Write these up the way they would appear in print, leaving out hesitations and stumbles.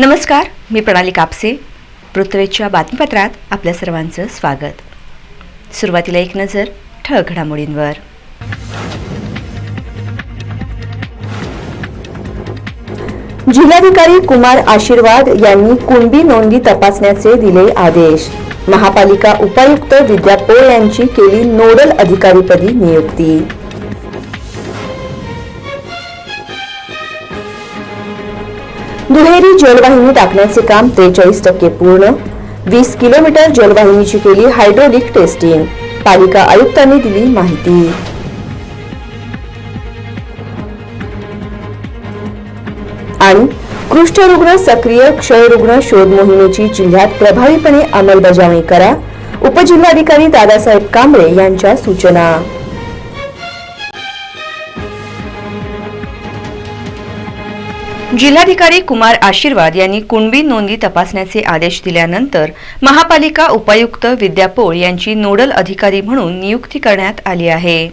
नमस्कार, मी प्रणाली कापसे. पृथ्वीच्या बातमीपत्रात आपल्या सर्वांचं स्वागत. सुरुवातीला एक नजर ठळक घडामोडींवर. जिल्हाधिकारी कुमार आशीर्वाद यांनी कुणबी नोंदी तपासण्याचे दिले आदेश. महापालिका उपायुक्त विद्या पोळ यांची केली नोडल अधिकारीपदी नियुक्ती. दुहेरी जलवाहिनी टाकण्याचे काम 43% पूर्ण. 20 किलोमीटर जलवाहिनीची केली हायड्रोलिक टेस्टिंग. पालिका आयुक्तांनी दिली माहिती. आणि कुष्ठरुग्ण सक्रिय क्षयरुग्ण शोध मोहिमेची जिल्ह्यात प्रभावीपणे अंमलबजावणी करा. उपजिल्हाधिकारी दादासाहेब कांबळे यांच्या सूचना. जिल्हाधिकारी कुमार आशीर्वाद यांनी कुणबी नोंदी तपासण्याचे आदेश दिल्यानंतर महापालिका उपायुक्त विद्या पोळ यांची नोडल अधिकारी म्हणून नियुक्ती करण्यात आली आहे.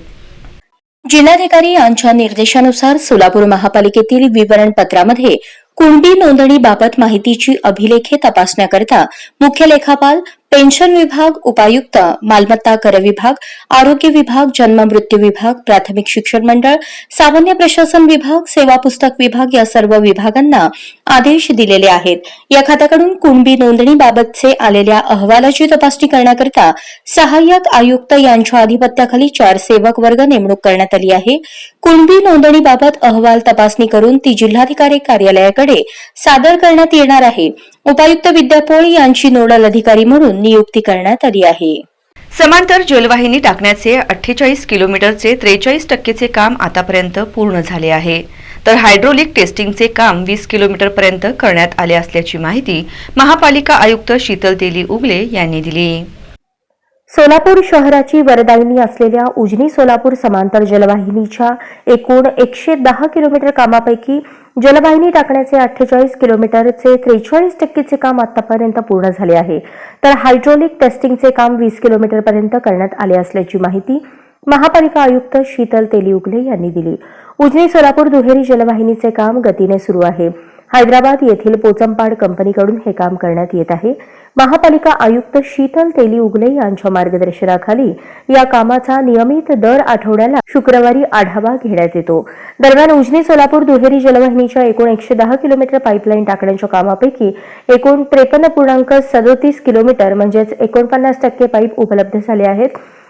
जिल्हाधिकारी यांच्या निर्देशानुसार सोलापूर महापालिकेतील विवरणपत्रामध्ये कुणबी नोंदणीबाबत माहितीची अभिलेखे तपासण्याकरता मुख्य लेखापाल, पेन्शन विभाग, उपायुक्त, मालमत्ता कर विभाग, आरोग्य विभाग, जन्म मृत्यू विभाग, प्राथमिक शिक्षण मंडळ, सामान्य प्रशासन विभाग, सेवा पुस्तक विभाग या सर्व विभागांना आदेश दिलेले आहेत. या खात्याकडून कुणबी नोंदणीबाबतचे आलेल्या अहवालाची तपासणी करण्याकरता सहाय्यक आयुक्त यांच्या अधिपत्याखाली 4 सेवक वर्ग नेमणूक करण्यात आली आहे. कुणबी नोंदणीबाबत अहवाल तपासणी करून ती जिल्हाधिकारी कार्यालयाकडे सादर करण्यात येणार आहे. उपायुक्त विद्या पोळ यांची नोडल अधिकारी म्हणून नियुक्ती करण्यात आली आहे. समांतर जलवाहिनी टाकण्याचे 48 किलोमीटरचे 43% काम आतापर्यंत पूर्ण झाले आहे, तर हायड्रोलिक टेस्टिंगचे काम 20 किलोमीटरपर्यंत करण्यात आले असल्याची माहिती महापालिका आयुक्त शीतल तेली उगले यांनी दिली. सोलापूर शहराची वरदायिनी असलेल्या उजनी सोलापूर समांतर जलवाहिनीच्या एकूण 110 किलोमीटर कामापैकी जलवाहिनी टाकण्याचे 48 किलोमीटरचे 43% काम आतापर्यंत पूर्ण झाले आहे, तर हायड्रोलिक टेस्टिंगचे काम 20 किलोमीटरपर्यंत करण्यात आले असल्याची माहिती महापालिका आयुक्त शीतल तेली उगले यांनी दिली. उजनी सोलापूर दुहेरी जलवाहिनीचे काम गतीने सुरू आहे. हैदराबाद येथील पोचमपाड कंपनीकडून हे काम करण्यात येत आहे. महापालिका आयुक्त शीतल तेली उगले यांच्या मार्गदर्शनाखाली या कामाचा नियमित दर आठवड्याला शुक्रवारी आढावा घेण्यात येतो. दरम्यान उजनी सोलापूर दुहेरी जलवाहिनीच्या एकूण 110 किलोमीटर पाईपलाईन टाकण्याच्या कामापैकी एकूण 53.37 किलोमीटर म्हणजेच 49% पाईप उपलब्ध झाले आहेत.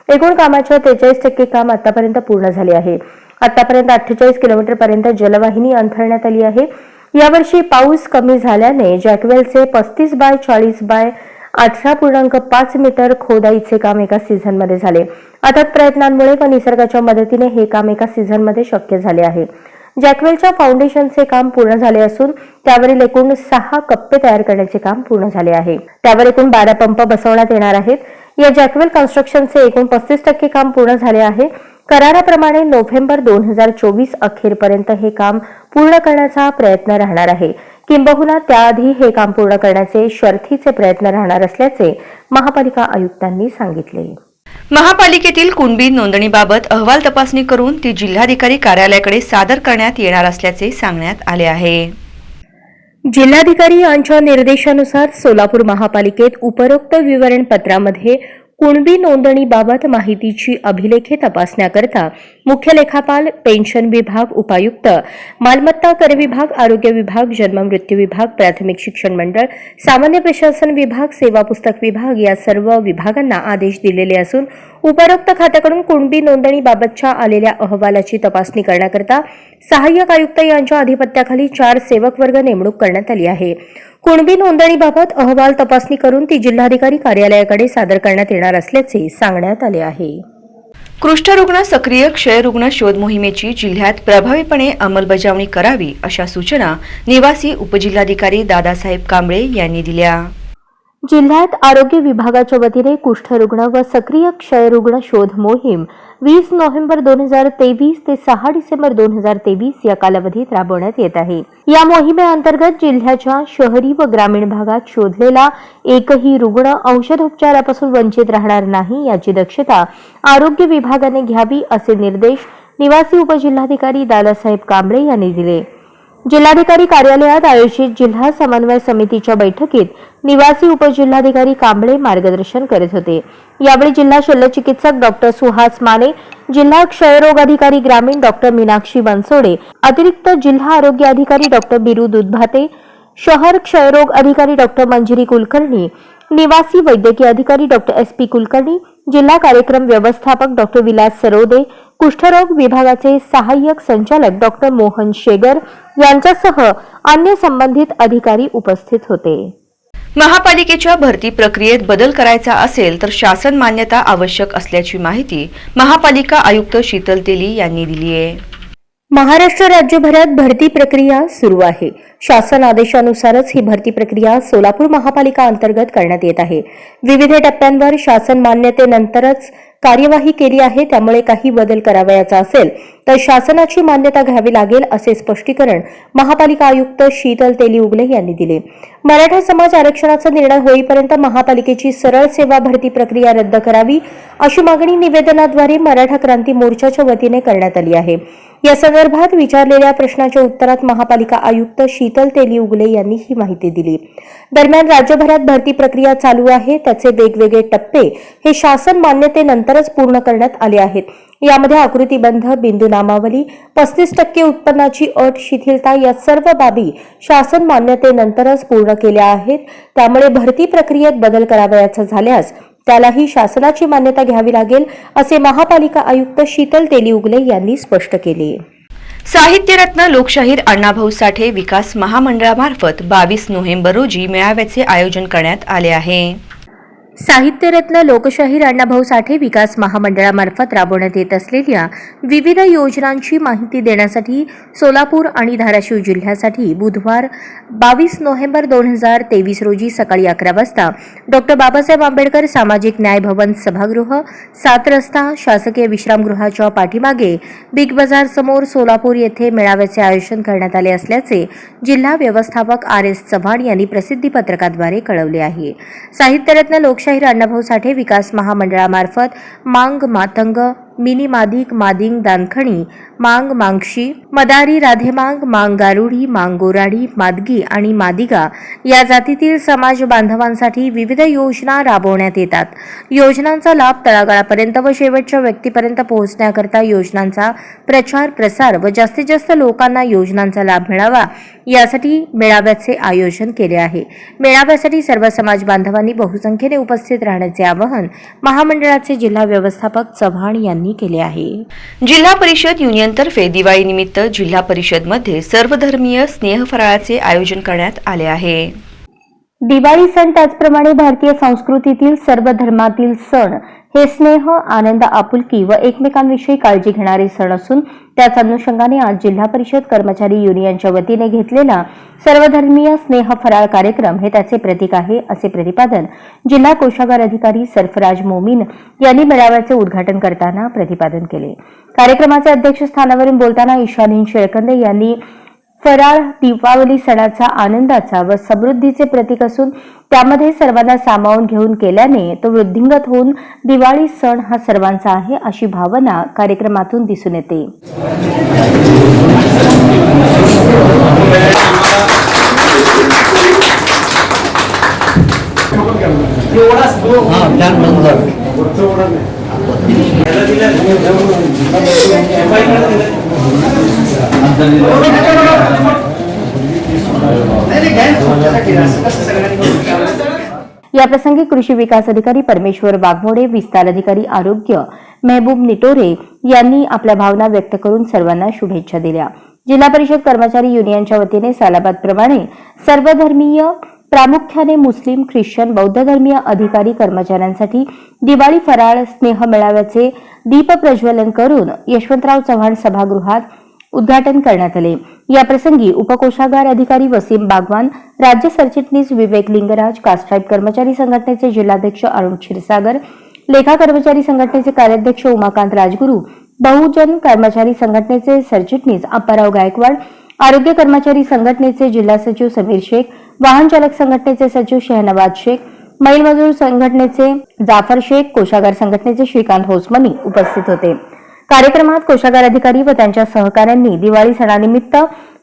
एकूण कामाच्या 43% काम आतापर्यंत पूर्ण झाले आहे. आतापर्यंत 48 किलोमीटर पर्यंत जलवाहिनी अंथरण्यात आली आहे. यावर्षी पाऊस कमी झाल्याने जॅकवेलचे 35 बाय 40 बाय 18.5 मीटर खोदाईचे काम एका सीझनमध्ये झाले. अथक प्रयत्नांमुळे व निसर्गाच्या मदतीने हे काम एका सीझनमध्ये शक्य झाले आहे. जॅकवेलच्या फाउंडेशनचे काम पूर्ण झाले असून त्यावरील एकूण 6 कप्पे तयार करण्याचे काम पूर्ण झाले आहे. त्यावर एकूण 12 पंप बसवण्यात येणार आहेत. या जॅकवेल कन्स्ट्रक्शनचे एकूण 35% काम पूर्ण झाले आहे. कराराप्रमाणे नोव्हेंबर 2024 अखेरपर्यंत हे काम पूर्ण करण्याचा प्रयत्न राहणार आहे. किंबहुना त्याआधी हे काम पूर्ण करण्याचे शर्थीचे प्रयत्न राहणार असल्याचे महापालिका आयुक्तांनी सांगितले. महापालिकेतील कुणबी नोंदणीबाबत अहवाल तपासणी करून ती जिल्हाधिकारी कार्यालयाकडे सादर करण्यात येणार असल्याचे सांगण्यात आले आहे. जिल्हाधिकारी यांच्या निर्देशानुसार सोलापूर महापालिकेत उपरोक्त विवरणपत्रामध्ये कुणबी नोंदणीबाबत माहितीची अभिलेखे तपासण्याकरता मुख्य लेखापाल, पेन्शन विभाग, उपायुक्त, मालमत्ता कर विभाग, आरोग्य विभाग, जन्म मृत्यू विभाग, प्राथमिक शिक्षण मंडळ, सामान्य प्रशासन विभाग, सेवा पुस्तक विभाग या सर्व विभागांना आदेश दिलेले असून उपरोक्त खात्याकडून कुणबी नोंदणीबाबतच्या आलेल्या अहवालाची तपासणी करण्याकरता सहाय्यक आयुक्त यांच्या अधिपत्याखाली 4 सेवक वर्ग नेमणूक करण्यात आली आहे. कुणबी नोंदणीबाबत अहवाल तपासणी करून ती जिल्हाधिकारी कार्यालयाकडे सादर करण्यात येणार असल्याचे सांगण्यात आले आहे. कुष्ठरुग्ण सक्रिय क्षयरुग्ण शोध मोहिमेची जिल्ह्यात प्रभावीपणे अंमलबजावणी करावी अशा सूचना निवासी उपजिल्हाधिकारी दादासाहेब कांबळे यांनी दिल्या. जिल्ह्यात आरोग्य विभागाच्या वतीने कुष्ठरुग्ण व सक्रिय क्षयरुग्ण शोध मोहीम 20 नोव्हेंबर 2023 ते 6 डिसेंबर 2023 या कालावधीत राबवण्यात येत आहे. या मोहिमेअंतर्गत जिल्ह्याच्या शहरी व ग्रामीण भागात शोधलेला एकही रुग्ण औषधोपचारापासून वंचित राहणार नाही याची दक्षता आरोग्य विभागाने घ्यावी असे निर्देश निवासी उपजिल्हाधिकारी दादासाहेब कांबळे यांनी दिले. जिल्हाधिकारी कार्यालयात आयोजित जिल्हा समन्वय समितीच्या बैठकीत निवासी उपजिल्हाधिकारी कांबळे मार्गदर्शन करत होते. यावेळी जिल्हा शल्यचिकित्सक डॉक्टर सुहास माने, जिल्हा क्षयरोग अधिकारी ग्रामीण डॉक्टर मीनाक्षी बनसोडे, अतिरिक्त जिल्हा आरोग्य अधिकारी डॉक्टर बिरू दुधभाते, शहर क्षयरोग अधिकारी डॉक्टर मंजिरी कुलकर्णी, निवासी वैद्यकीय अधिकारी डॉक्टर SP कुलकर्णी, जिल्हा कार्यक्रम व्यवस्थापक डॉक्टर विलास सरोदे, कुष्ठरोग विभागाचे सहाय्यक संचालक डॉक्टर मोहन शेगर यांच्यासह अन्य संबंधित अधिकारी उपस्थित होते. महापालिकेच्या भरती प्रक्रियेत बदल करायचा असेल तर शासन मान्यता आवश्यक असल्याची माहिती महापालिका आयुक्त शीतल तेली यांनी दिली आहे. महाराष्ट्र राज्यभरात भरती प्रक्रिया सुरू आहे. शासन आदेशानुसारच ही भरती प्रक्रिया सोलापूर महापालिका अंतर्गत करण्यात येत आहे. विविध टप्प्यांवर शासन मान्यतेनंतरच कार्यवाही केली आहे. त्यामुळे काही बदल करावयाचा असेल तर शासनाची मान्यता घ्यावी लागेल असे स्पष्टीकरण महापालिका आयुक्त शीतल तेली उगले यांनी दिले. मराठा समाज आरक्षणाचा निर्णय होईपर्यंत महापालिकेची सरळ सेवा भरती प्रक्रिया रद्द करावी अशी मागणी निवेदनाद्वारे मराठा क्रांती मोर्चाच्या वतीने करण्यात आली आहे. या संदर्भात विचारलेल्या प्रश्नाच्या उत्तरात महापालिका आयुक्त शीतल तेली उगले यांनी ही माहिती दिली. दरम्यान राज्यभरात भरती प्रक्रिया चालू आहे. त्याचे वेगवेगळे टप्पे हे शासन मान्यतेनंतरच पूर्ण करण्यात आले आहेत. यामध्ये आकृतीबंध, बिंदू नामावली, 35% उत्पन्नाची अट, शिथिलता या सर्व बाबी शासन मान्यतेनंतरच पूर्ण केल्या आहेत. त्यामुळे भरती प्रक्रियेत बदल करावयाचा झाल्यास त्यालाही शासनाची मान्यता घ्यावी लागेल असे महापालिका आयुक्त शीतल तेली उगले यांनी स्पष्ट केले. साहित्यरत्न लोकशाहीर अण्णाभाऊ साठे विकास महामंडळामार्फत 22 नोव्हेंबर रोजी मेळाव्याचे आयोजन करण्यात आले आहे. साहित्यरत्न लोकशाहीर अण्णाभाऊ साठे विकास महामंडळामार्फत राबवण्यात येत असलेल्या विविध योजनांची माहिती देण्यासाठी सोलापूर आणि धाराशिव जिल्ह्यासाठी बुधवार 22 नोव्हेंबर 2023 रोजी सकाळी 11 वाजता डॉ. बाबासाहेब आंबेडकर सामाजिक न्याय भवन सभागृह, 7 रस्ता, शासकीय विश्रामगृहाच्या पाठीमागे बिग बाजार समोर सोलापूर येथे मेळाव्याचे आयोजन करण्यात आले असल्याचे जिल्हा व्यवस्थापक RS चव्हाण यांनी प्रसिद्धी पत्रकाद्वारे कळवले आहे. साहित्यरत्न लोकशाहीर अण्णाभाऊ साठे विकास महामंडळामार्फत मांग, मातंग, मिनी मादिक, मादिंग, दानखणी, मांग, मांगशी, मदारी, राधेमांग, मांग गारुडी, मांग गोराडी, मादगी आणि मादिगा या जातीतील समाज बांधवांसाठी विविध योजना राबवण्यात येतात. योजनांचा लाभ तळागाळापर्यंत व शेवटच्या व्यक्तीपर्यंत पोहोचण्याकरता योजनांचा प्रचार प्रसार व जास्तीत जास्त लोकांना योजनांचा लाभ मिळावा यासाठी मेळाव्याचे आयोजन केले आहे. मेळाव्यासाठी सर्व समाज बांधवांनी बहुसंख्येने उपस्थित राहण्याचे आवाहन महामंडळाचे जिल्हा व्यवस्थापक चव्हाण यांनी केले आहे. जिल्हा परिषद युनियनतर्फे दिवाळीनिमित्त जिल्हा परिषदमध्ये सर्वधर्मीय स्नेह फराळाचे आयोजन करण्यात आले आहे. दिवाळी सण त्याचप्रमाणे भारतीय संस्कृतीतील सर्व धर्मातील सण हे स्नेह, आनंद, आपुलकी व एकमेकांविषयी काळजी घेणारे सण असून त्याच अनुषंगाने आज जिल्हा परिषद कर्मचारी युनियनच्या वतीने घेतलेला सर्वधर्मीय स्नेह फराळ कार्यक्रम हे त्याचे प्रतीक आहे असे प्रतिपादन जिल्हा कोषागार अधिकारी सरफराज मोमीन यांनी मेळाव्याचे उद्घाटन करताना प्रतिपादन केले. कार्यक्रमाच्या अध्यक्षस्थानावरून बोलताना ईशानीन शेळकंदे यांनी फराळ दीपावली सणाचा आनंदाचा व समृद्धीचे प्रतीक असून त्यामध्ये सर्वांना सामावून घेऊन केल्याने तो वृद्धिंगत होऊन दिवाळी सण हा सर्वांचा आहे अशी भावना कार्यक्रमातून दिसून येते. याप्रसंगी कृषी विकास अधिकारी परमेश्वर वाघमोडे, विस्तार अधिकारी आरोग्य मेहबूब निटोरे यांनी आपल्या भावना व्यक्त करून सर्वांना शुभेच्छा दिल्या. जिल्हा परिषद कर्मचारी युनियनच्या वतीने सालाबाद प्रमाणे सर्वधर्मीय प्रामुख्याने मुस्लिम, ख्रिश्चन, बौद्ध धर्मीय अधिकारी कर्मचाऱ्यांसाठी दिवाळी फराळ स्नेह मेळाव्याचे दीप प्रज्वलन करून यशवंतराव चव्हाण सभागृहात उद्घाटन करण्यात आले. याप्रसंगी उपकोषागार अधिकारी वसीम बागवान, राज्य सरचिटणीस विवेक लिंगराज, कास्ट्राईब कर्मचारी संघटनेचे जिल्हाध्यक्ष अरुण क्षीरसागर, लेखा कर्मचारी संघटनेचे कार्याध्यक्ष उमाकांत राजगुरू, बहुजन कर्मचारी संघटनेचे सरचिटणीस अप्पाराव गायकवाड, आरोग्य कर्मचारी संघटनेचे जिल्हा सचिव समीर शेख, वाहन चालक संघटनेचे सचिव शेहनवाज शेख, मैल मजूर संघटनेचे जाफर शेख, कोषागार संघटनेचे श्रीकांत होसमनी उपस्थित होते. कार्यक्रमात कोषागार अधिकारी व त्यांच्या सहकाऱ्यांनी दिवाळी सणानिमित्त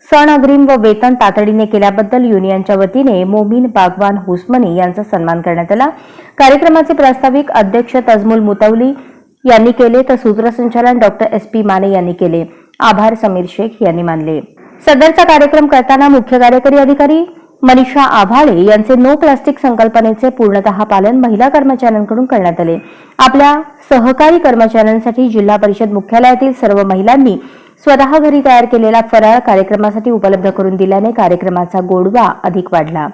सण अग्रिम व वेतन तातडीने केल्याबद्दल युनियनच्या वतीने मोमीन बागवान हुसमनी यांचा सन्मान करण्यात आला. कार्यक्रमाचे प्रास्ताविक अध्यक्ष तजमुल मुतवली यांनी केले तर सूत्रसंचालन डॉक्टर SP माने यांनी केले. आभार समीर शेख यांनी मानले. सदरचा कार्यक्रम करताना मुख्य कार्यकारी अधिकारी मनीषा आव्हाळे यांचे नो प्लास्टिक संकल्पनेचे पूर्णतः पालन महिला कर्मचाऱ्यांकडून करण्यात आले. आपल्या सहकारी कर्मचाऱ्यांसाठी जिल्हा परिषद मुख्यालयातील सर्व महिलांनी स्वतः घरी तयार केलेला फराळ कार्यक्रमासाठी उपलब्ध करून दिल्याने कार्यक्रमाचा गोडवा अधिक वाढला.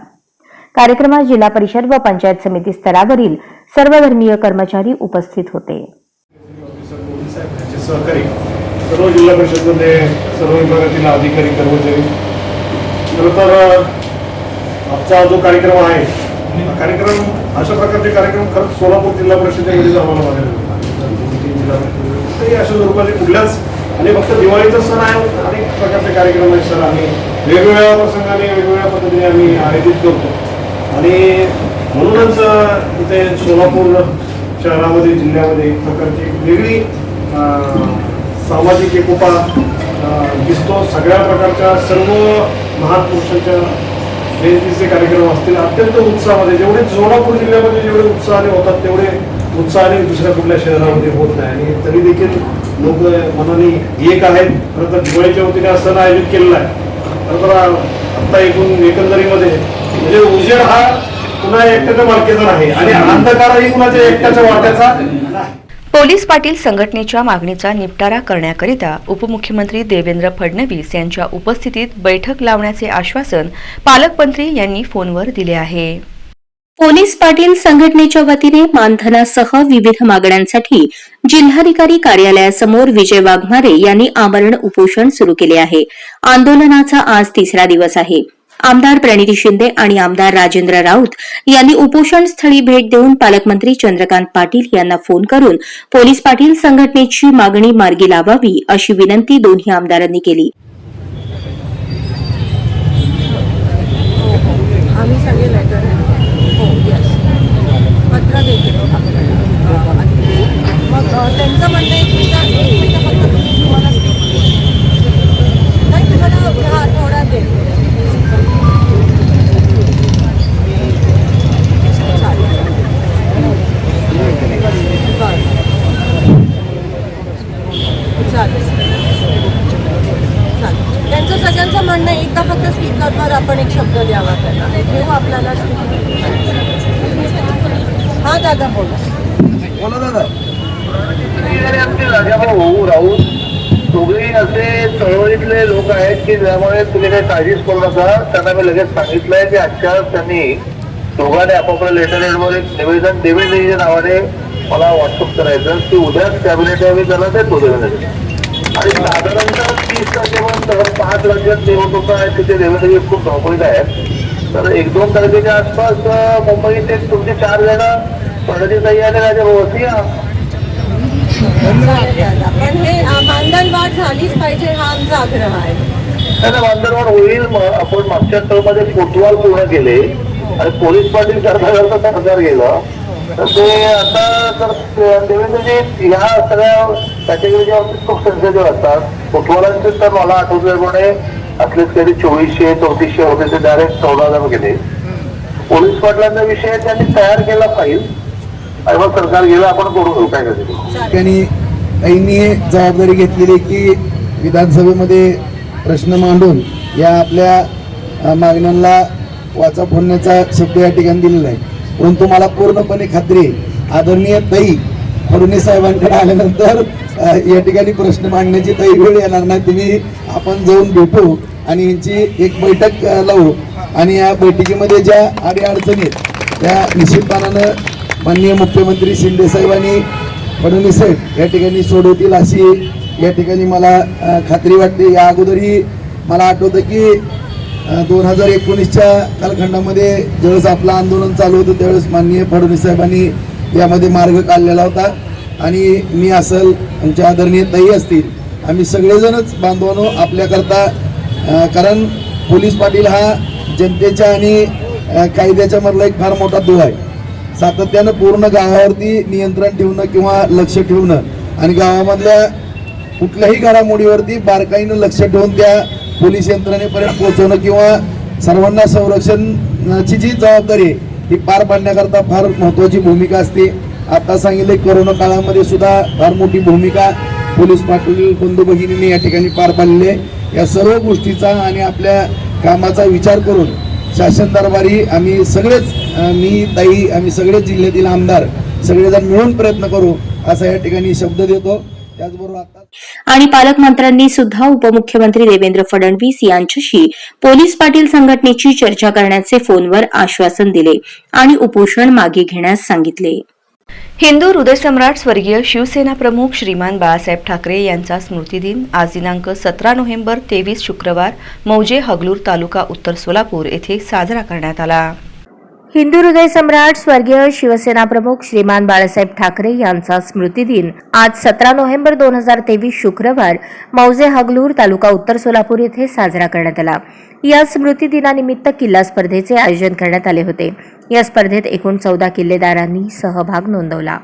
कार्यक्रमात जिल्हा परिषद व पंचायत समिती स्तरावरील सर्व धर्मीय कर्मचारी उपस्थित होते. सहकारी सर्व जिल्हा परिषदमध्ये सर्व विभागातील अधिकारी कर्मचारी, खरं तर आजचा जो कार्यक्रम आहे हा कार्यक्रम अशा प्रकारचे कार्यक्रम खरंच सोलापूर जिल्हा परिषदेमध्ये आम्हाला बघायला मिळतात. अशा स्वरूपाचे कुठल्याच आणि फक्त दिवाळीचा सण आहे, अनेक प्रकारचे कार्यक्रम आहेत सर. आम्ही वेगवेगळ्या प्रसंगाने वेगवेगळ्या पद्धतीने आम्ही आयोजित करतो आणि म्हणूनच इथे सोलापूर शहरामध्ये जिल्ह्यामध्ये एक प्रकारची वेगळी सामाजिक एकोपा दिसतो. सगळ्या प्रकारच्या सर्व महान पुरुषांच्या जयंतीचे कार्यक्रम असतील अत्यंत उत्साहामध्ये, जेवढे सोलापूर जिल्ह्यामध्ये जेवढे उत्साहाने होतात तेवढे उत्साहाने दुसऱ्या कुठल्या शहरामध्ये होत नाही. आणि तरी देखील लोक मनाने एक आहेत. खरं तर दिवाळीच्या वतीने हा सण आयोजित केलेला आहे. खरं तर आत्ता एकंदरीमध्ये म्हणजे उजेड हा पुन्हा एकट्याच्या मालकीचा नाही आणि अंधकारही कुणाच्या एकट्याच्या वाट्याचा नाही. पोलीस पाटील संघटनेच्या मागणीचा निपटारा करण्याकरिता उपमुख्यमंत्री देवेंद्र फडणवीस यांच्या उपस्थितीत बैठक लावण्याचे आश्वासन पालकमंत्री यांनी फोनवर दिले आहे. पोलीस पाटील संघटनेच्या वतीने मानधनासह विविध मागण्यांसाठी जिल्हाधिकारी कार्यालयासमोर विजय वाघमारे यांनी आमरण उपोषण सुरू केले आहे. आंदोलनाचा आज तिसरा दिवस आहे. आमदार प्रणिती शिंदे आणि आमदार राजेंद्र राऊत यांनी उपोषण स्थळी भेट देऊन पालकमंत्री चंद्रकांत पाटील यांना फोन करून पोलीस पाटील संघटनेची मागणी मार्गी लावावी अशी विनंती दोन्ही आमदारांनी केली. आम्ही सगळे लेटर पत्र देते. मग त्यांचं म्हणणं एक मिनिटं फक्त तुम्हाला नाही तुम्हाला हा थोडा दे त्यांचं सगळ्यांचं म्हणणं एकदा फक्त स्पीकरवर आपण एक शब्द द्यावा त्यांना घेऊ आपल्याला. हा दादा बोला दादा. आमचे राजाभाऊ राऊत दोघेही असे चळवळीतले लोक आहेत की ज्यामुळे तुम्ही काही काळजीच करू नका. त्यांना मी लगेच सांगितलंय की आजच्या त्यांनी दोघांनी आपापल्या लेटर हेडवर एक निवेदन देवेंद्रजीच्या नावाने मला व्हॉट्सअप करायचं की उद्याच कॅबिनेट यावी त्याला देतो देवेंद्रजी. आणि साधारणतः 30 तारखेपर्यंत 5 राज्यात निवडणुका आहेत तिथे देवेंद्रजी खूप धावपळीत आहेत. तर 1-2 तारखेच्या आसपास मुंबईत एक तुमचे 4 जण प्रणितीताई आणि राजाभाऊ असं या. पण हे मानधनवाढ झालीच पाहिजे हा आमचा आग्रह आहे. त्यांना मानधनवाढ होईल. आपण मागच्या टर्ममध्ये कोतवाल पूर्ण केले आणि पोलीस पाटील करता सरकार गेलं. तर ते आता तर देवेंद्रजी ह्या सगळ्या कॅटेगरीच्या बाबतीत खूप सेन्सिटिव्ह असतात. कोतवालांचे तर मला आठवल्याप्रमाणे असलेच कधी 2400-3400 होते ते डायरेक्ट 14,000 गेले. पोलीस पाटलांचा विषय त्यांनी तयार केला फाईल आणि मग सरकार गेलं आपण करून घेऊ काय कधी. त्यांनी ताईंनी जबाबदारी घेतलेली की विधानसभेमध्ये प्रश्न मांडून या आपल्या मागण्यांना वाचा फोडण्याचा शब्द या ठिकाणी दिलेला आहे. परंतु मला पूर्णपणे खात्री आहे आदरणीय ताई फडणवीस साहेबांकडे आल्यानंतर या ठिकाणी प्रश्न मांडण्याची ताई वेळ येणार नाही. तुम्ही आपण जाऊन भेटू आणि यांची एक बैठक लावू आणि या बैठकीमध्ये ज्या अडीअडचणी आहेत त्या निश्चितपणानं माननीय मुख्यमंत्री शिंदे साहेबांनी फडणवीस साहेब या ठिकाणी सोडवतील अशी या ठिकाणी मला खात्री वाटते. या अगोदरही मला आठवतं की 2019च्या कालखंडामध्ये ज्यावेळेस आपलं आंदोलन चालू होतं त्यावेळेस माननीय फडणवीस साहेबांनी यामध्ये मार्ग काढलेला होता. आणि मी असेल आमच्या आदरणीय ताई असतील आम्ही सगळेजणच बांधवानो आपल्याकरता कारण पोलीस पाटील हा जनतेच्या आणि कायद्याच्या मधला एक फार मोठा दुवा आहे. सातत्यानं पूर्ण गावावरती नियंत्रण ठेवणं किंवा लक्ष ठेवणं आणि गावामधल्या कुठल्याही घडामोडीवरती बारकाईनं लक्ष ठेवून त्या पोलीस यंत्रणेपर्यंत पोहोचवणं किंवा सर्वांना संरक्षणाची जी जबाबदारी आहे ती पार पाडण्याकरता फार महत्त्वाची भूमिका असते. आता सांगितले कोरोना काळामध्ये सुद्धा फार मोठी भूमिका पोलीस पाटील बंधू भगिनींनी या ठिकाणी पार पाडलेली आहे. या सर्व गोष्टीचा आणि आपल्या कामाचा विचार करून शासन दरबारी आम्ही सगळेच मी ताई आम्ही सगळेच जिल्ह्यातील आमदार सगळेजण मिळून प्रयत्न करू असा या ठिकाणी शब्द देतो. त्याचबरोबर आता आणि पालकमंत्र्यांनी सुद्धा उपमुख्यमंत्री देवेंद्र फडणवीस यांच्याशी पोलीस पाटील संघटनेची चर्चा करण्याचे फोनवर आश्वासन दिले आणि उपोषण मागे घेण्यास सांगितले. हिंदू हृदयसम्राट स्वर्गीय शिवसेना प्रमुख श्रीमान बाळासाहेब ठाकरे यांचा स्मृतिदिन आज दिनांक 17 नोव्हेंबर 23 शुक्रवार मौजे हगलूर तालुका उत्तर सोलापूर येथे साजरा करण्यात आला. हिंदू हृदय सम्राट स्वर्गीय शिवसेना प्रमुख श्रीमान बाळासाहेब ठाकरे यांचा स्मृतिदिन आज 17 नोव्हेंबर 2023 शुक्रवार मौजे हगलूर तालुका उत्तर सोलापूर येथे साजरा करण्यात आला. या स्मृतिदिनानिमित्त किल्ला स्पर्धेचे आयोजन करण्यात आले होते. या स्पर्धेत एकूण 14 किल्लेदारांनी सहभाग नोंदवला.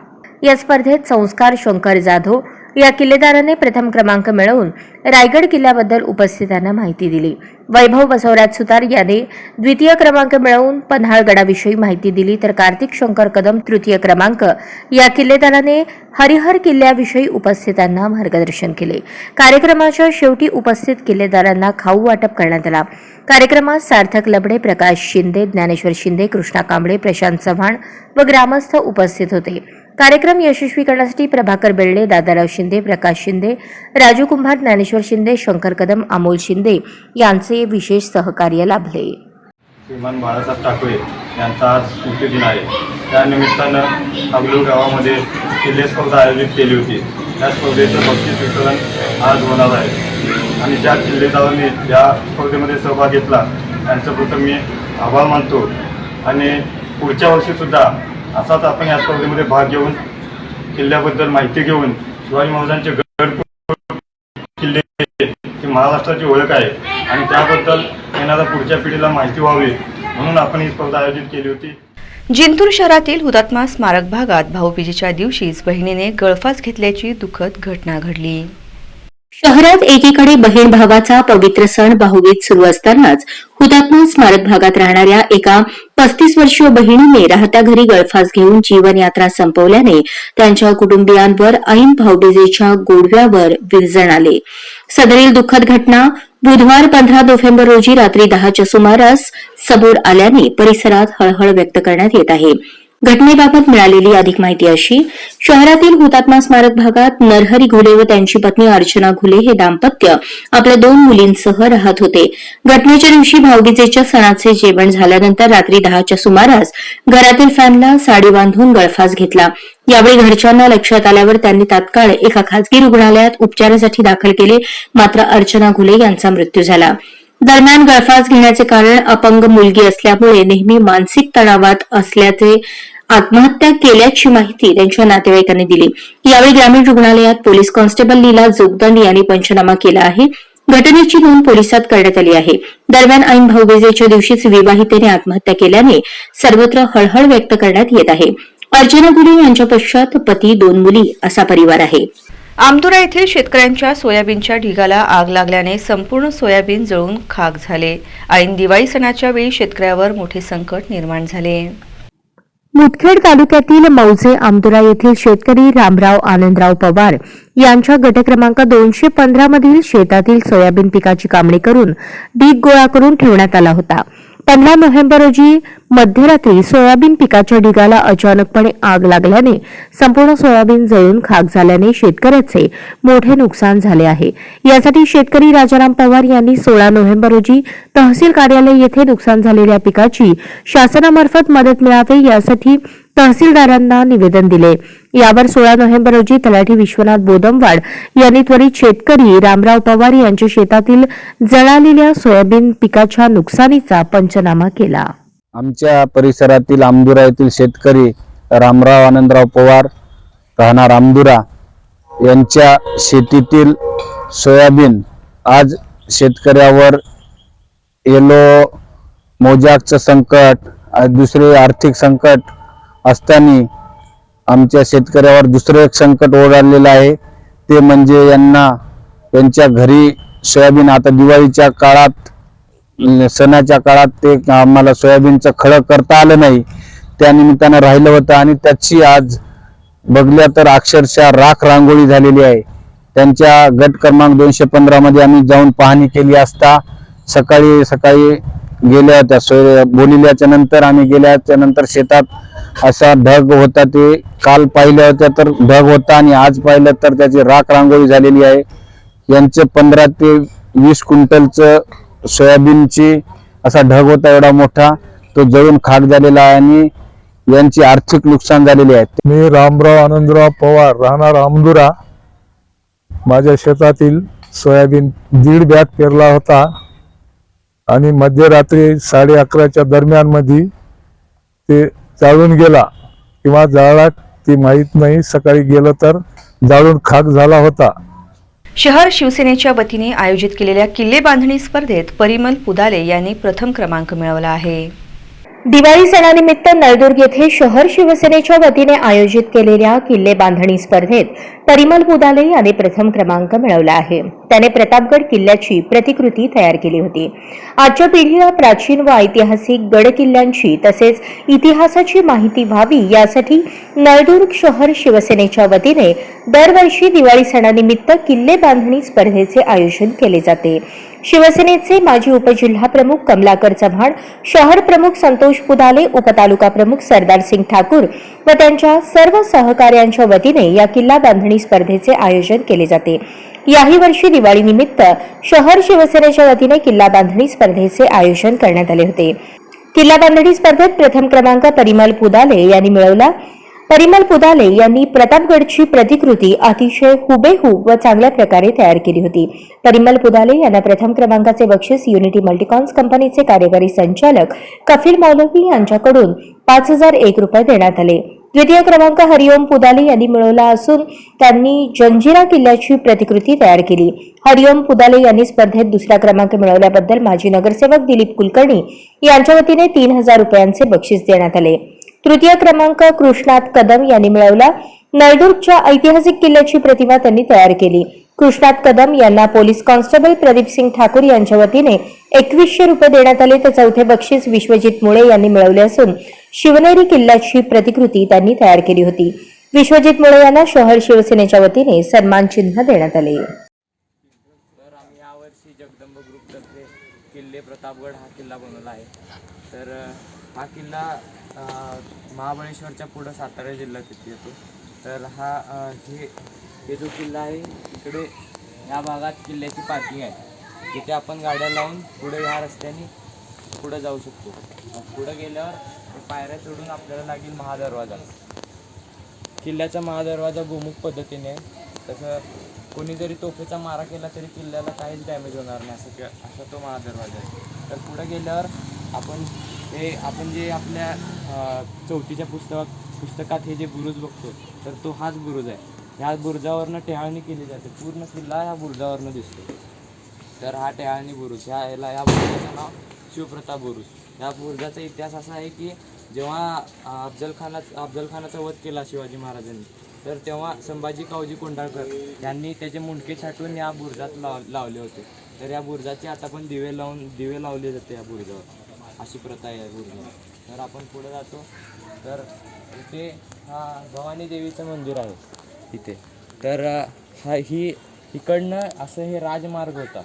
या स्पर्धेत संस्कार शंकर जाधव या किल्लेदाराने प्रथम क्रमांक मिळवून रायगड किल्ल्याबद्दल उपस्थितांना माहिती दिली. वैभव बसवराज सुतार याने द्वितीय क्रमांक मिळवून पन्हाळगडाविषयी माहिती दिली तर कार्तिक शंकर कदम तृतीय क्रमांक या किल्लेदाराने हरिहर किल्ल्याविषयी उपस्थितांना मार्गदर्शन केले. कार्यक्रमाच्या शेवटी उपस्थित किल्लेदारांना खाऊ वाटप करण्यात आला. कार्यक्रमात सार्थक लबडे, प्रकाश शिंदे, ज्ञानेश्वर शिंदे, कृष्णा कांबळे, प्रशांत चव्हाण व ग्रामस्थ उपस्थित होते. कार्यक्रम यशस्वी करण्यासाठी प्रभाकर बेल्डे, दादाराव शिंदे, प्रकाश शिंदे, राजू कुंभार, ज्ञानेश्वर शिंदे, शंकर कदम, अमोल शिंदे यांचे विशेष सहकार्य लाभले. श्रीमान बाळासाहेब ठाकरे यांचा आज स्मृतिदिन आहे. त्या निमित्तानं हगलूर गावामध्ये किल्ले स्पर्धा आयोजित केली होती. त्या स्पर्धेचं बक्षीस वितरण आज होणार आहे आणि ज्या किल्लेदारांनी या स्पर्धेमध्ये सहभाग घेतला त्यांचं प्रथम मी आभार मानतो आणि पुढच्या वर्षीसुद्धा असाच आपण या स्पर्धेमध्ये भाग घेऊन किल्ल्याबद्दल माहिती घेऊन शिवाजी महाराजांचे गड किल्ले ही महाराष्ट्राची ओळख आहे आणि त्याबद्दल येणाऱ्या पुढच्या पिढीला माहिती व्हावी म्हणून आपण ही स्पर्धा आयोजित केली होती. जिंतूर शहरातील हुतात्मा स्मारक भागात भाऊबीजेच्या दिवशीच बहिणीने गळफास घेतल्याची दुःखद घटना घडली. शहरात एकीकडे बहीण भावाचा पवित्र सण भाऊबीज सुरू असतानाच हुतात्मा स्मारक भागात राहणाऱ्या एका 35 वर्षीय बहिणीने राहत्या घरी गळफास घेऊन जीवनयात्रा संपवल्याने त्यांच्या कुटुंबियांवर ऐन भाऊबीजेच्या गोडव्यावर विरजण आले. सदरील दुःखद घटना बुधवार 15 नोव्हेंबर रोजी रात्री 10च्या सुमारास समोर आल्याने परिसरात हळहळ व्यक्त करण्यात येत आहे. घटनेबाबत मिळालेली अधिक माहिती अशी: शहरातील हुतात्मा स्मारक भागात नरहरी घुले व त्यांची पत्नी अर्चना घुले हे दाम्पत्य आपल्या 2 मुलींसह राहत होते. घटनेच्या दिवशी भाऊबीजेच्या सणाचे जेवण झाल्यानंतर रात्री 10च्या सुमारास घरातील फॅनला साडी बांधून गळफास घेतला. यावेळी घरच्यांना लक्षात आल्यावर त्यांनी तात्काळ एका खासगी रुग्णालयात उपचारासाठी दाखल केले. मात्र अर्चना घुले यांचा मृत्यू झाला. दरम्यान गळफास घेण्याचे कारण अपंग मुलगी असल्यामुळे नेहमी मानसिक तणावात असल्याचे आत्महत्या केल्याची माहिती त्यांच्या नातेवाईकांनी दिली. यावेळी ग्रामीण रुग्णालयात पोलीस कॉन्स्टेबल लीला जोगदंड यांनी पंचनामा केला आहे. घटनेची नोंद पोलिसात करण्यात आली आहे. दरम्यान ऐन भाऊबीजेच्या दिवशीच विवाहितेने आत्महत्या केल्याने सर्वत्र हळहळ व्यक्त करण्यात येत आहे. अर्चना घुले यांच्या पश्चात पती, 2 मुली असा परिवार आहे. आमदुरा येथील शेतकऱ्यांच्या सोयाबीनच्या ढिगाला आग लागल्याने संपूर्ण सोयाबीन जळून खाक झाले. ऐन दिवाळी सणाच्या वेळी शेतकऱ्यावर मोठे संकट निर्माण झाले. मुदखेड तालुक्यातील मौजे आमदुरा येथील शेतकरी रामराव आनंदराव पवार यांच्या गट क्रमांक 215 मधील शेतातील सोयाबीन पिकाची कामणी करून ढीग गोळा करून ठेवण्यात आला होता. 15 नोव्हेंबर रोजी मध्यरात्री सोयाबीन पिकाच्या ढिगाला अचानकपणे आग लागल्याने संपूर्ण सोयाबीन जळून खाक झाल्याने शेतकऱ्याचे मोठे नुकसान झाले आहे. यासाठी शेतकरी राजाराम पवार यांनी 16 नोव्हेंबर रोजी तहसील कार्यालय येथे नुकसान झालेल्या पिकाची शासनामार्फत मदत मिळावी यासाठी तहसीलदारांना निवेदन दिले. यावर 16 नोव्हेंबर रोजी तलाठी विश्वनाथ बोदमवाड यांनी त्वरित शेतकरी रामराव पवार यांच्या शेतातील जळालेल्या सोयाबीन पिकाच्या नुकसानीचा पंचनामा केला. आमच्या परिसरातील आमदुरा येथील शेतकरी रामराव आनंदराव पवार राहणार आमदुरा यांच्या शेतीतील सोयाबीन आज शेतकऱ्यावर येलो मोजाकचं संकट, दुसरे आर्थिक संकट असताना आमच्या शेतकऱ्यावर दुसरे एक संकट ओढावलेलं आहे. ते म्हणजे यांना त्यांच्या घरी सोयाबीन आता दिवाळीच्या काळात सणाच्या काळात ते आम्हाला सोयाबीनचं खळं करता आलं नाही, त्या निमित्तानं राहिलं होतं आणि त्याची आज बघल्या तर अक्षरशः राख रांगोळी झालेली आहे. त्यांच्या गट क्रमांक 215 मध्ये आम्ही जाऊन पाहणी केली असता सकाळी सकाळी गेल्या होत्या बोलिल्याच्या नंतर आम्ही गेल्याच्या नंतर शेतात असा ढग होता, ते काल पाहिल्या होत्या तर ढग होता आणि आज पाहिलं तर त्याची राख रांगोळी झालेली आहे. यांचे 15 ते 20 क्विंटलचं सोयाबीनची असा ढग होता एवढा मोठा, तो जळून खाक झालेला आहे आणि यांची आर्थिक नुकसान झालेली आहे. मी रामराव आनंदराव पवार, राहणार आमदुरा. माझ्या शेतातील सोयाबीन 1.5 बॅग पेरला होता आणि मध्यरात्री 11:30च्या दरम्यान मध्ये ते जाळून गेला किंवा जाळला ती माहीत नाही. सकाळी गेलं तर जाळून खाक झाला होता. शहर शिवसेनेच्या वतीने आयोजित केलेल्या किल्ले बांधणी स्पर्धेत परिमल पुदाले यांनी प्रथम क्रमांक मिळवला आहे. दिवाळी सणानिमित्त नळदुर्ग येथे शहर शिवसेनेच्या वतीने आयोजित केलेल्या किल्ले बांधणी स्पर्धेत परिमल पुदाले याने प्रथम क्रमांक मिळवला आहे. त्याने प्रतापगड किल्ल्याची प्रतिकृती तयार केली होती. आजच्या पिढीला प्राचीन व ऐतिहासिक गड किल्ल्यांची तसेच इतिहासाची माहिती व्हावी यासाठी नळदुर्ग शहर शिवसेनेच्या वतीने दरवर्षी दिवाळी सणानिमित्त किल्ले बांधणी स्पर्धेचे आयोजन केले जाते. शिवसेनेचे माजी उपजिल्हाप्रमुख कमलाकर चव्हाण, शहर प्रमुख संतोष पुदाले, उपतालुका प्रमुख सरदार सिंग ठाकूर व त्यांच्या सर्व सहकार्यांच्या वतीने या किल्ला बांधणी स्पर्धेचे आयोजन केले जाते. याही वर्षी दिवाळीनिमित्त शहर शिवसेनेच्या वतीने किल्ला बांधणी स्पर्धेचे आयोजन करण्यात आले होते. किल्ला बांधणी स्पर्धेत प्रथम क्रमांक परिमल पुदाले यांनी मिळवला. परिमल पुदाले यांनी प्रतापगडची प्रतिकृती अतिशय हुबेहूब व चांगल्या प्रकारे तयार केली होती. परिमल पुदाले यांना प्रथम क्रमांकाचे बक्षीस युनिटी मल्टीकॉन्स कंपनीचे कार्यकारी संचालक कफील मौलवी यांच्याकडून 5001 रुपये देण्यात आले. द्वितीय क्रमांक हरिओम पुदाले यांनी मिळवला असून त्यांनी जंजिरा किल्ल्याची प्रतिकृती तयार केली. हरिओम पुदाले यांनी स्पर्धेत दुसरा क्रमांक मिळवल्याबद्दल माजी नगरसेवक दिलीप कुलकर्णी यांच्या वतीने 3000 रुपयांचे बक्षीस देण्यात आले. तृतीय क्रमांक कृष्णात कदम यांनी मिळवला. नळदुर्गच्या ऐतिहासिक किल्ल्याची प्रतिमा त्यांनी तयार केली. कृष्णात कदम यांना पोलीस कॉन्स्टेबल प्रदीप सिंग ठाकूर यांच्या वतीने 2100 रुपये देण्यात आले. तर चौथे बक्षीस विश्वजित मुळे यांनी मिळवले असून शिवनेरी किल्ल्याची प्रतिकृती त्यांनी तयार केली होती. विश्वजित मुळे यांना शहर शिवसेनेच्या वतीने सन्मान चिन्ह देण्यात आले. तर आम्ही यावर्षी जगदंब ग्रुपतर्फे किल्ले प्रतापगड हा किल्ला बनवला आहे. तर हा किल्ला महाबळेश्वरच्या पुढं सातारा जिल्ह्यात येतो. तर हे जो किल्ला आहे इकडे ह्या भागात किल्ल्याची पार्किंग आहे. तिथे आपण गाड्या लावून पुढे ह्या रस्त्याने पुढे जाऊ शकतो. पुढे गेल्यावर पायऱ्या चढून आपल्याला लागेल महादरवाजा. किल्ल्याचा महादरवाजा गोमुख पद्धतीने आहे. तसं कोणी जरी तोफेचा मारा केला तरी किल्ल्याला काहीच डॅमेज होणार नाही असा तो महादरवाजा आहे. तर पुढे गेल्यावर आपण जे आपल्या चौथीच्या पुस्तकात हे जे बुरुज बघतो तर तो हाच बुरुज आहे. ह्या बुरुजावरनं टेहाळणी केली जाते. पूर्ण किल्ला ह्या बुरुजावरनं दिसतो. तर हा टेहाळणी बुरुज या बुरुजाचं नाव शिवप्रताप बुरुज. या बुरुजाचा इतिहास असा आहे की जेव्हा अफजलखानाचा वध केला शिवाजी महाराजांनी तर तेव्हा संभाजी कावजी कोंढाळकर यांनी त्याचे मुंडके छाटून या बुरुजात लावले होते. तर या बुरुजाचे आता पण दिवे लावले जाते या बुरुजावर. अशी प्रथा आहे या बुरुजावर. तर आपण पुढे जातो तर इथे भवानी देवीचं मंदिर आहे इथे. तर इकडनं असं हे राजमार्ग होता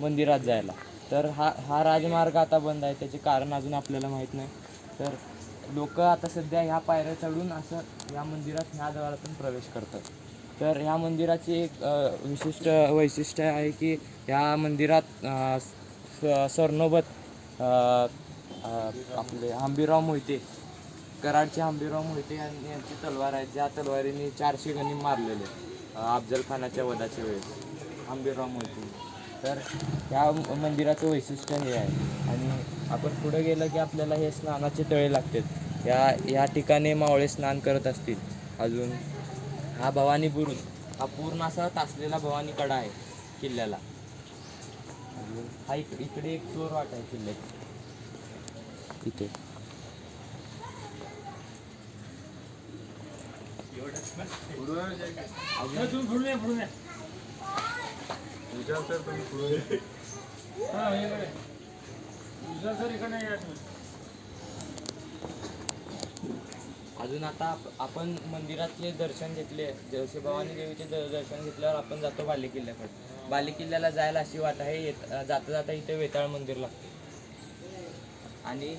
मंदिरात जायला. तर हा राजमार्ग आता बंद आहे. त्याचे कारण अजून आपल्याला माहीत नाही. तर लोक आता सध्या ह्या पायऱ्या चढून असं या मंदिरात ह्या द्वारातून प्रवेश करतात. तर ह्या मंदिराची एक विशिष्ट वैशिष्ट्य आहे की ह्या मंदिरात सरनोबत आपले हंबीरराव मोहिते, कराडचे हंबीरराव मोहिते यांची तलवार आहे. ज्या तलवारीने 400 गनिम मारलेले अफजलखानाच्या वधाच्या वेळेस हंबीरराव मोहिते. तर ह्या मंदिराचं वैशिष्ट्य हे आहे. आणि आपण पुढे गेलं की आपल्याला हे स्नानाचे तळे लागतात. या ठिकाणी मावळे स्नान करत असतील. अजून हा भवानी बुरुज हा पूर्ण असा तासलेला भवानी कडा आहे किल्ल्याला. अजून हा इकडे एक चोर वाट आहे किल्ल्याची इथे. अजून आता आपण मंदिरातले दर्शन घेतले, जसे भवानी देवीचे दर्शन घेतल्यावर आपण जातो बाले किल्ल्याकडे. बाले किल्ल्याला जायला अशी वाट आहे, जाता जाता इथे वेताळ मंदिर लागते आणि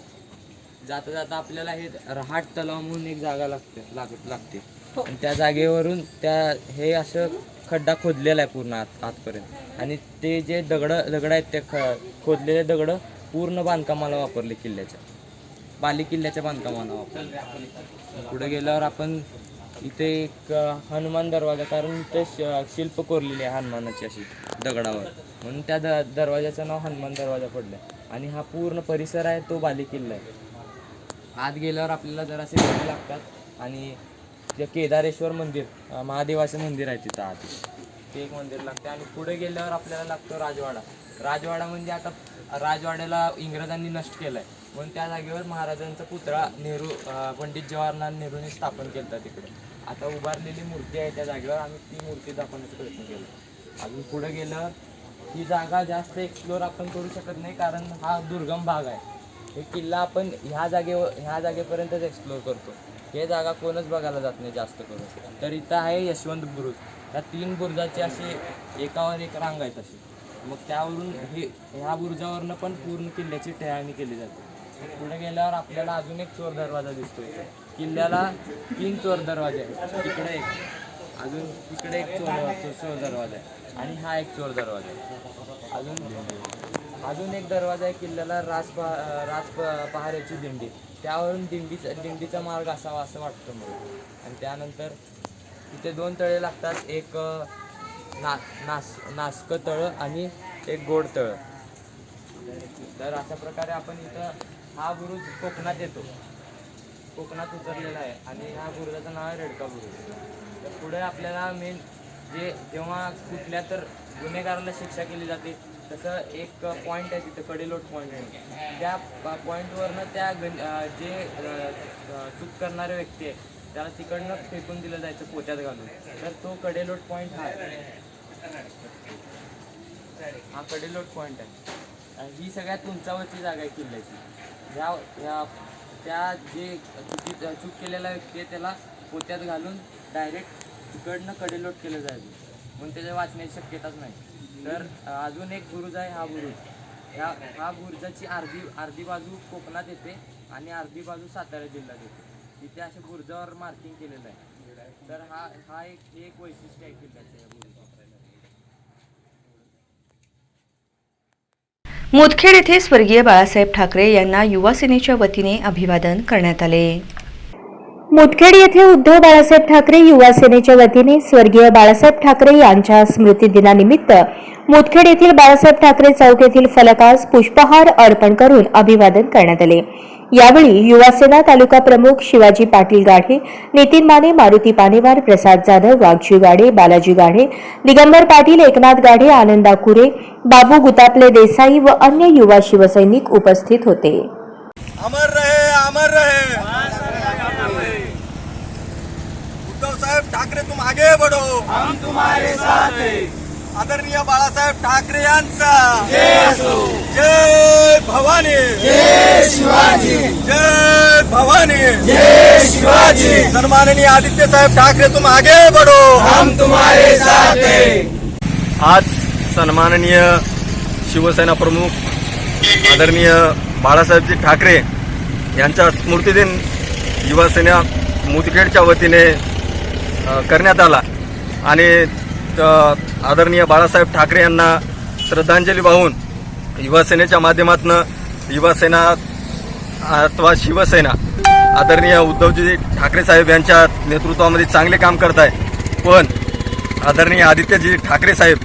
जाता जाता आपल्याला हे रहाट तलाव म्हणून एक जागा लागते आणि त्या जागेवरून हे असं खड्डा खोदलेला आहे पूर्ण आतपर्यंत आणि ते जे दगड आहेत ते खोदलेले दगड पूर्ण बांधकामाला वापरले, बाली किल्ल्याच्या बांधकामाला वापरले. पुढे गेल्यावर आपण इथे एक हनुमान दरवाजा, कारण इथे शिल्प कोरलेली आहे हनुमानाची अशी दगडावर, म्हणून त्या दरवाजाचं नाव हनुमान दरवाजा पडलं. आणि हा पूर्ण परिसर आहे तो बाली किल्ला आहे. आत गेल्यावर आपल्याला जरासे डोळे लागतात आणि जे केदारेश्वर मंदिर, महादेवाचं मंदिर आहे तिथं आत, ते एक मंदिर लागते. आणि पुढे गेल्यावर आपल्याला लागतो राजवाडा म्हणजे आता राजवाड्याला इंग्रजांनी नष्ट केलं आहे, म्हणून त्या जागेवर महाराजांचा पुतळा पंडित जवाहरलाल नेहरूंनी स्थापन केलं तिकडे. आता उभारलेली मूर्ती आहे त्या जागेवर, आम्ही ती मूर्ती दाखवण्याचा प्रयत्न केला. अजून पुढे गेल्यावर ही जागा जास्त एक्सप्लोर आपण करू शकत नाही, कारण हा दुर्गम भाग आहे. हे किल्ला आपण ह्या जागेपर्यंतच एक्सप्लोर करतो. हे जागा कोणच बघायला जात नाही जास्त करून. तर इथं आहे यशवंत बुरुज, या 3 बुरुजाची अशी एकावर एक रांग आहेत अशी. मग त्यावरून ह्या बुरुजावरनं पण पूर्ण किल्ल्याची टेहाळणी केली जाते. पुढे गेल्यावर आपल्याला अजून एक चोर दरवाजा दिसतोय. किल्ल्याला 3 चोर दरवाजे आहेत, तिकडे एक, अजून तिकडे एक चोर दरवाजा आहे आणि हा एक चोर दरवाजा आहे. अजून एक दरवाजा आहे किल्ल्याला राज पहारेची दिंडी, त्यावरून दिंडीचा मार्ग असावा असं वाटतं मला. आणि त्यानंतर इथे 2 तळे लागतात, एक नासक तळं आणि एक गोड तळं. तर अशा प्रकारे आपण इथं हा बुरुज कोकणात येतो, कोकणात उतरलेला आहे आणि ह्या बुरुजाचं नाव आहे रेडका बुरुज. तर पुढे आपल्याला मेन जेव्हा कुठल्या तर गुन्हेगाराला शिक्षा केली जाते तसं एक पॉईंट आहे तिथं, कडेलोट पॉईंट आहे. त्या पॉईंटवरनं जे चूक करणारे व्यक्ती आहे त्याला तिकडनं फेकून दिलं जायचं पोत्यात घालून. तर तो कडेलोट पॉईंट हा कडेलोट पॉईंट आहे. ही सगळ्यात उंचावरची जागा आहे किल्ल्याची. त्या जे चूक केलेला व्यक्ती आहे त्याला पोत्यात घालून डायरेक्ट तिकडनं कडेलोट केलं जायचं, म्हणून त्याच्या वाचण्याची शक्यताच नाही. तर अजून एक बुरुज आहे, हा बुरुज, ह्या बुरुजाची अर्धी बाजू कोकणात येते आणि अर्धी बाजू सातारा जिल्ह्यात येते. तिथे अशा बुरुजावर मार्किंग केलेलं आहे. तर हा एक वैशिष्ट्य आहे किल्ल्याचं या बुरुजाचं. मुदखेड येथे स्वर्गीय बाळासाहेब ठाकरे यांना युवा सेनेच्या वतीने अभिवादन करण्यात आले. मुदखेड येथे उद्धव बाळासाहेब ठाकरे युवा सेनेच्या वतीने स्वर्गीय बाळासाहेब ठाकरे यांच्या स्मृतिदिनानिमित्त मुदखेड येथील बाळासाहेब ठाकरे चौक येथील फलकास पुष्पहार अर्पण करून अभिवादन करण्यात आले. यावेळी युवा सेना तालुका प्रमुख शिवाजी पाटील गाढे, नितीन माने, मारुती पानेवार, प्रसाद जाधव, वाघजी गाढे, बालाजी गाढे, दिगंबर पाटील, एकनाथ गाढे, आनंदा कुरे, बाबू गुतापले देसाई व अन्य युवा शिवसैनिक उपस्थित होते. अमर रहे उद्धव साहेब ठाकरे, तुम आगे बढ़ो, हम तुम्हारे साथ हैं. आदरणीय बाळासाहेब ठाकरे यांचा जय असो. जय भवानी, जय शिवाजी, जय भवानी, जय शिवाजी. सन्माननीय आदित्य साहेब ठाकरे, तुम आगे बढ़ो, हम तुम्हारे साथ हैं. आज सन्माननीय शिवसेना प्रमुख आदरणीय बाळासाहेबजी ठाकरे यांचा स्मृतिदिन युवा सेना मुदखेडच्या वतीने करण्यात आला आणि आदरणीय बाळासाहेब ठाकरे यांना श्रद्धांजली वाहून युवा सेनेच्या माध्यमातून युवा सेना अथवा शिवसेना आदरणीय उद्धवजी ठाकरे साहेब यांच्या नेतृत्वामध्ये चांगले काम करत आहे, पण आदरणीय आदित्यजी ठाकरे साहेब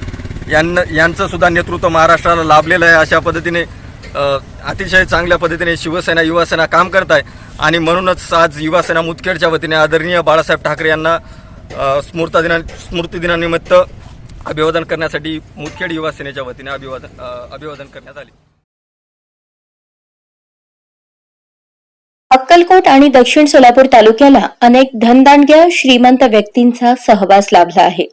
यांचं सुद्धा नेतृत्व महाराष्ट्राला लाभलेलं आहे. अशा पद्धतीने अतिशय चांगल्या पद्धतीने शिवसेना युवा सेना काम करत आहे आणि म्हणूनच आज युवा सेना मुदखेडच्या वतीने आदरणीय बाळासाहेब ठाकरे यांना स्मृतिदिनानिमित्त अभिवादन करण्यासाठी मुदखेड युवा सेनेच्या वतीने अभिवादन करण्यात आले. अक्कलकोट आणि दक्षिण सोलापूर तालुक्याला अनेक धनदांडग्या श्रीमंत व्यक्तींचा सहवास लाभला आहे.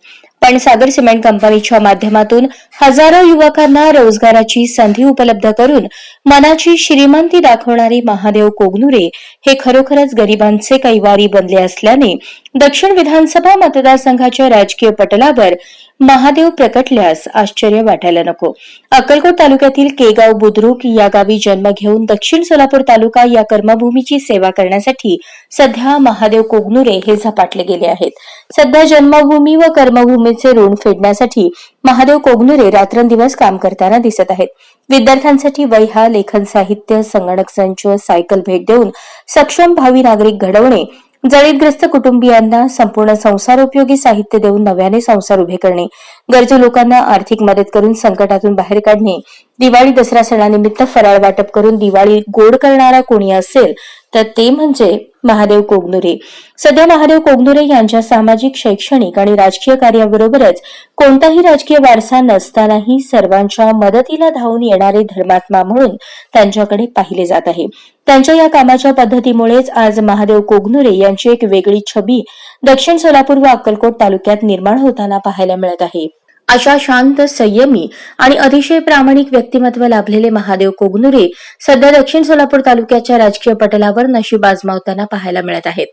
पण सागर सिमेंट कंपनीच्या माध्यमातून हजारो युवकांना रोजगाराची संधी उपलब्ध करून मनाची श्रीमंती दाखवणारे महादेव कोगनुरे हे खरोखरच गरिबांचे कैवारी बनले असल्याने दक्षिण विधानसभा मतदारसंघाच्या राजकीय पटलावर महादेव प्रकटल्यास आश्चर्य वाटायला नको. अक्कलकोट तालुक्यातील केगाव बुद्रुक या गावी जन्म घेऊन दक्षिण सोलापूर तालुका या कर्मभूमीची सेवा करण्यासाठी सध्या महादेव कोगनुरे हे झपाटले गेले आहेत. सध्या जन्मभूमी व कर्मभूमीचे ऋण फेडण्यासाठी महादेव कोगनुरे रात्रंदिवस काम करताना दिसत आहेत. विद्यार्थ्यांसाठी वह्या, लेखन साहित्य, संगणक संच, सायकल भेट देऊन सक्षम भावी नागरिक घडवणे, जळीतग्रस्त कुटुंबियांना संपूर्ण संसारोपयोगी साहित्य देऊन नव्याने संसार उभे करणे, गरजू लोकांना आर्थिक मदत करून संकटातून बाहेर काढणे, दिवाळी दसरा सणानिमित्त फराळ वाटप करून दिवाळी गोड करणारा कोणी असेल तर ते म्हणजे महादेव कोगनुरे. सध्या महादेव कोगनुरे यांच्या सामाजिक, शैक्षणिक आणि राजकीय कार्याबरोबरच कोणताही राजकीय वारसा नसतानाही सर्वांच्या मदतीला धावून येणारे धर्मात्मा म्हणून त्यांच्याकडे पाहिले जात आहे. त्यांच्या या कामाच्या पद्धतीमुळेच आज महादेव कोगनुरे यांची एक वेगळी छबी दक्षिण सोलापूर व अक्कलकोट तालुक्यात निर्माण होताना पाहायला मिळत आहे. अशा शांत, संयमी आणि अतिशय प्रामाणिक व्यक्तिमत्व लाभलेले महादेव कोगनुरे सध्या दक्षिण सोलापूर तालुक्याच्या राजकीय पटलावर नशीब आजमावताना पाहायला मिळत आहेत.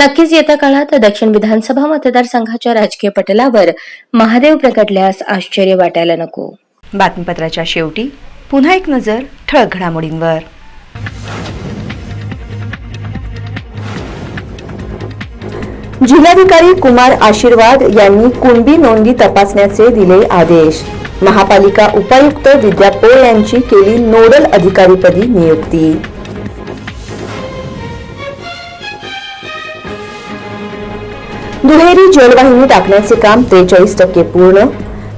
नक्कीच येत्या काळात दक्षिण विधानसभा मतदारसंघाच्या राजकीय पटलावर महादेव प्रकटल्यास आश्चर्य वाटायला नको. बातमीपत्राच्या शेवटी पुन्हा एक नजर ठळक घडामोडींवर. जिल्हाधिकारी कुमार आशीर्वाद यांनी कुणबी नोंदी तपासण्याचे दिले आदेश. महापालिका उपायुक्त विद्या पोळ यांची केली नोडल अधिकारीपदी नियुक्ती. दुहेरी जलवाहिनी टाकण्याचे काम 43% पूर्ण.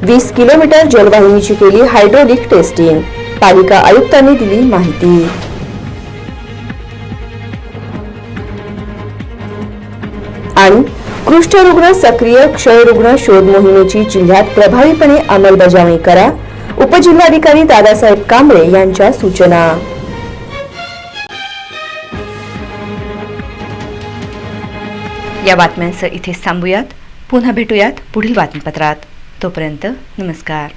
20 किलोमीटर जलवाहिनीची केली हायड्रोलिक टेस्टिंग. पालिका आयुक्तांनी दिली माहिती. आणि कुष्ठरुग्ण सक्रिय क्षयरुग्ण शोध मोहिमेची जिल्ह्यात प्रभावीपणे अंमलबजावणी करा. उपजिल्हाधिकारी दादासाहेब कांबळे यांच्या सूचना. या बातम्यांसह इथेच थांबूयात. पुन्हा भेटूयात पुढील बातमीपत्रात. तोपर्यंत नमस्कार.